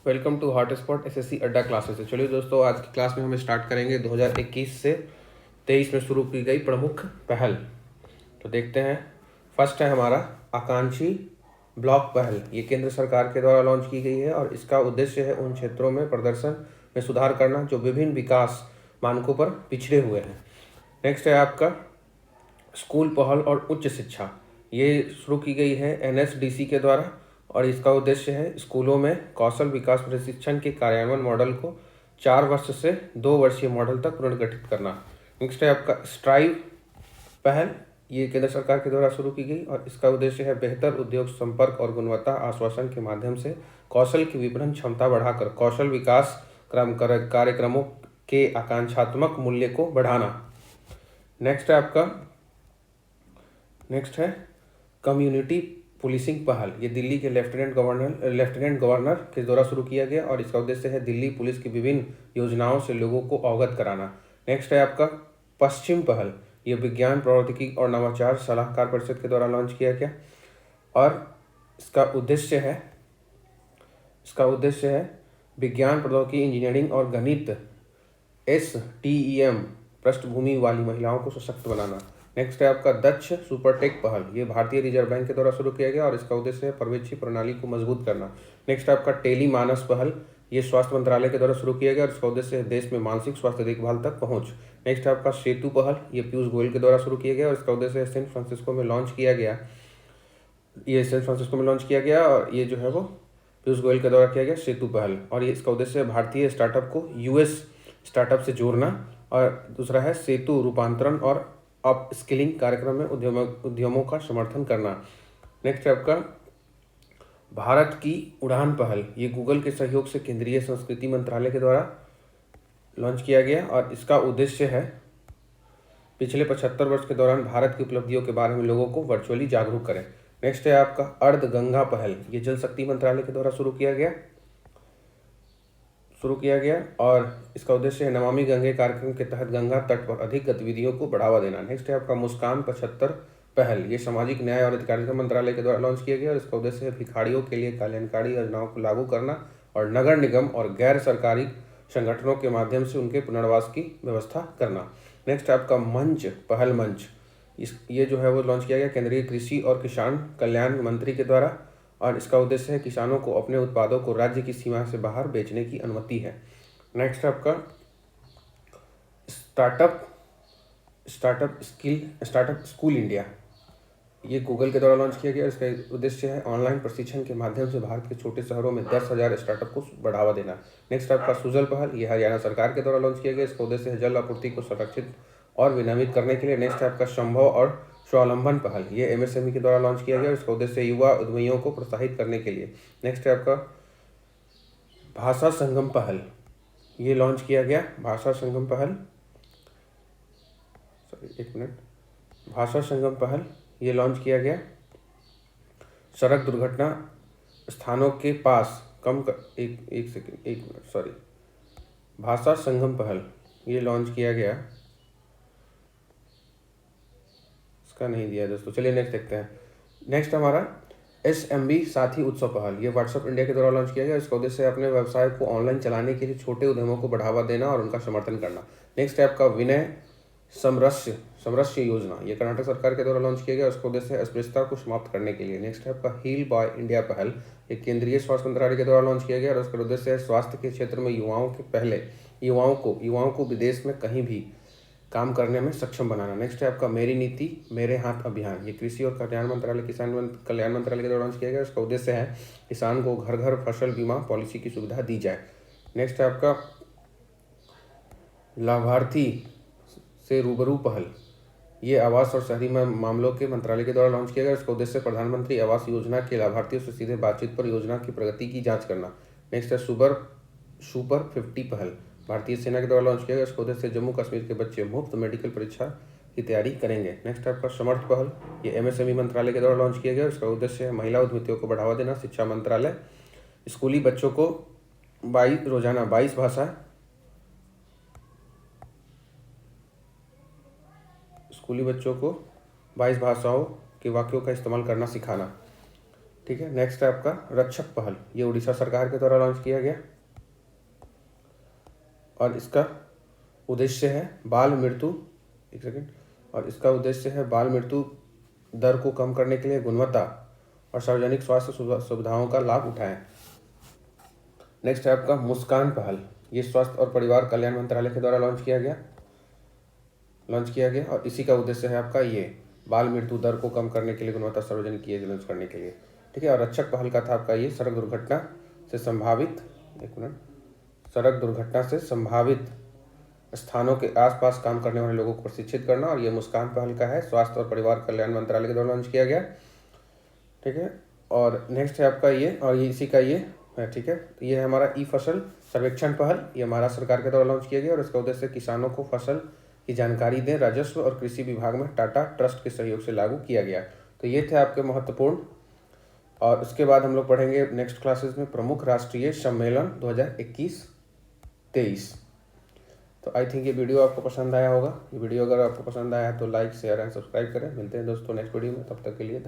Welcome to hotspot SSC अड्डा classes. चलिए दोस्तों, आज की क्लास में हम स्टार्ट करेंगे 2021 से 23 में शुरू की गई प्रमुख पहल। तो देखते हैं। फर्स्ट है हमारा आकांक्षी ब्लॉक पहल। ये केंद्र सरकार के द्वारा लॉन्च की गई है और इसका उद्देश्य है उन क्षेत्रों में प्रदर्शन में सुधार करना जो विभिन्न विकास मानकों पर पिछड़े हुए हैं। नेक्स्ट है आपका स्कूल पहल और उच्च शिक्षा। ये शुरू की गई है एनएसडीसी के द्वारा और इसका उद्देश्य है स्कूलों में कौशल विकास प्रशिक्षण के कार्यान्वयन मॉडल को 4 वर्ष से 2 वर्षीय मॉडल तक पुनर्गठित करना। नेक्स्ट है आपका स्ट्राइव पहल। ये केंद्र सरकार के द्वारा शुरू की गई और इसका उद्देश्य है बेहतर उद्योग संपर्क और गुणवत्ता आश्वासन के माध्यम से कौशल की विपणन क्षमता बढ़ाकर कौशल विकास कार्यक्रमों के आकांक्षात्मक मूल्य को बढ़ाना। नेक्स्ट है कम्युनिटी पुलिसिंग पहल। ये दिल्ली के लेफ्टिनेंट गवर्नर के द्वारा शुरू किया गया और इसका उद्देश्य है दिल्ली पुलिस की विभिन्न योजनाओं से लोगों को अवगत कराना। नेक्स्ट है आपका पश्चिम पहल। ये विज्ञान प्रौद्योगिकी और नवाचार सलाहकार परिषद के द्वारा लॉन्च किया गया और इसका उद्देश्य है विज्ञान प्रौद्योगिकी इंजीनियरिंग और गणित STEM पृष्ठभूमि वाली महिलाओं को सशक्त बनाना। नेक्स्ट है आपका दक्ष सुपरटेक पहल। ये भारतीय रिजर्व बैंक के द्वारा शुरू किया गया और इसका उद्देश्य है पर्यवेक्षी प्रणाली को मजबूत करना। नेक्स्ट है आपका टेली मानस पहल। ये स्वास्थ्य मंत्रालय के द्वारा शुरू किया गया और इसका उद्देश्य है देश में मानसिक स्वास्थ्य देखभाल तक पहुंच। नेक्स्ट है आपका सेतु पहल। ये पीयूष गोयल के द्वारा शुरू किया गया और इसका उद्देश्य है सैन फ्रांसिस्को में लॉन्च किया गया और ये जो है वो पीयूष गोयल के द्वारा किया गया सेतु पहल और ये इसका उद्देश्य है भारतीय स्टार्टअप को US स्टार्टअप से जोड़ना। और दूसरा है सेतु रूपांतरण और अप स्किलिंग कार्यक्रम में उद्यमों का समर्थन करना। नेक्स्ट है आपका भारत की उड़ान पहल। ये गूगल के सहयोग से केंद्रीय संस्कृति मंत्रालय के द्वारा लॉन्च किया गया और इसका उद्देश्य है पिछले 75 वर्ष के दौरान भारत की उपलब्धियों के बारे में लोगों को वर्चुअली जागरूक करें। नेक्स्ट है आपका अर्ध गंगा पहल। ये जल शक्ति मंत्रालय के द्वारा शुरू किया गया और इसका उद्देश्य है नमामि गंगे कार्यक्रम के तहत गंगा तट पर अधिक गतिविधियों को बढ़ावा देना। नेक्स्ट है आपका मुस्कान 75 पहल। ये सामाजिक न्याय और अधिकारिता मंत्रालय के द्वारा लॉन्च किया गया और इसका उद्देश्य है भिखारियों के लिए कल्याणकारी योजनाओं को लागू करना और नगर निगम और गैर सरकारी संगठनों के माध्यम से उनके पुनर्वास की व्यवस्था करना। नेक्स्ट है आपका पहल मंच। ये जो है वो लॉन्च किया गया केंद्रीय कृषि और किसान कल्याण मंत्री के द्वारा और इसका उद्देश्य है किसानों को अपने उत्पादों को राज्य की सीमा से बाहर बेचने की अनुमति है। नेक्स्ट है आपका स्टार्टअप स्कूल इंडिया। ये गूगल के द्वारा लॉन्च किया गया। इसका उद्देश्य है ऑनलाइन प्रशिक्षण के माध्यम से भारत के छोटे शहरों में 10,000 स्टार्टअप को बढ़ावा देना। नेक्स्ट आपका सुजल पहल। ये हरियाणा सरकार के द्वारा लॉन्च किया गया। इसका उद्देश्य है जल आपूर्ति को संरक्षित और विनियमित करने के लिए। नेक्स्ट है आपका संभव और स्वावलंबन पहल। ये MSME के द्वारा लॉन्च किया गया। इसका उद्देश्य युवा उद्यमियों को प्रोत्साहित करने के लिए। नेक्स्ट है आपका भाषा संगम पहल। ये लॉन्च किया गया भाषा संगम पहल ये लॉन्च किया गया सड़क दुर्घटना स्थानों के पास भाषा संगम पहल ये लॉन्च किया गया। इसका नहीं दिया दोस्तों। चलिए नेक्स्ट देखते हैं। नेक्स्ट हमारा SMB साथी उत्सव पहल। ये व्हाट्सएप इंडिया के द्वारा लॉन्च किया गया। इसका उद्देश्य है अपने व्यवसाय को ऑनलाइन चलाने के लिए छोटे उद्यमों को बढ़ावा देना और उनका समर्थन करना। नेक्स्ट है आपका विनय समरस्य योजना। ये कर्नाटक सरकार के द्वारा लॉन्च किया गया। उसका उद्देश्य है अस्पृश्यता को समाप्त करने के लिए। नेक्स्ट है आपका हील बॉय इंडिया पहल। ये केंद्रीय स्वास्थ्य मंत्रालय के द्वारा लॉन्च किया गया और उसका उद्देश्य है स्वास्थ्य के क्षेत्र में युवाओं को विदेश में कहीं भी काम करने में सक्षम बनाना। नेक्स्ट है आपका मेरी नीति मेरे हाथ अभियान। ये कृषि और किसान कल्याण मंत्रालय के द्वारा लॉन्च किया गया। उसका उद्देश्य है किसान को घर घर फसल बीमा पॉलिसी की सुविधा दी जाए। नेक्स्ट है आपका लाभार्थी से रूबरू पहल। ये आवास और शहरी मामलों के मंत्रालय के द्वारा लॉन्च किया गया। इसका उद्देश्य प्रधानमंत्री आवास योजना के लाभार्थियों से सीधे बातचीत पर योजना की प्रगति की जांच करना। नेक्स्ट है सुपर 50 पहल। भारतीय सेना के द्वारा लॉन्च किया गया। इसका उद्देश्य जम्मू कश्मीर के बच्चे मुफ्त मेडिकल परीक्षा की तैयारी करेंगे। नेक्स्ट आपका समर्थ पहल। ये MSME मंत्रालय के द्वारा लॉन्च किया गया। इसका उद्देश्य है महिला उद्यमियों को बढ़ावा देना। शिक्षा मंत्रालय स्कूली बच्चों को रोजाना 22 भाषाओं के वाक्यों का इस्तेमाल करना सिखाना। ठीक है। नेक्स्ट है आपका रक्षक पहल, ये उड़ीसा सरकार के द्वारा लॉन्च किया गया और इसका उद्देश्य है बाल मृत्यु, एक सेकेंड, और इसका उद्देश्य है बाल मृत्यु दर को कम करने के लिए गुणवत्ता और सार्वजनिक स्वास्थ्य सुविधाओं का लाभ उठाएं। नेक्स्ट है आपका मुस्कान पहल, ये स्वास्थ्य और परिवार कल्याण मंत्रालय के द्वारा लॉन्च किया गया और इसी का उद्देश्य है आपका ये बाल मृत्यु दर को कम करने के लिए गुणवत्ता सार्वजनिक लॉन्च करने के लिए, ठीक है। और रक्षक पहल का था आपका ये सड़क दुर्घटना से संभावित स्थानों के आसपास काम करने वाले लोगों को प्रशिक्षित करना, और ये मुस्कान पहल का है, स्वास्थ्य और परिवार कल्याण मंत्रालय के द्वारा लॉन्च किया गया, ठीक है। और नेक्स्ट है आपका ये, और ये इसी का ये है, ठीक है। ये है हमारा ई फसल सर्वेक्षण पहल, ये महाराष्ट्र सरकार के द्वारा लॉन्च किया गया और इसका उद्देश्य किसानों को फसल की जानकारी दें, राजस्व और कृषि विभाग में टाटा ट्रस्ट के सहयोग से लागू किया गया। तो ये थे आपके महत्वपूर्ण, और उसके बाद हम लोग पढ़ेंगे नेक्स्ट क्लासेस में प्रमुख राष्ट्रीय सम्मेलन 2021-23। तो आई थिंक ये वीडियो आपको पसंद आया होगा। ये वीडियो अगर आपको पसंद आया तो लाइक शेयर एंड सब्सक्राइब करें। मिलते हैं दोस्तों नेक्स्ट वीडियो में, तब तक के लिए धन्यवाद।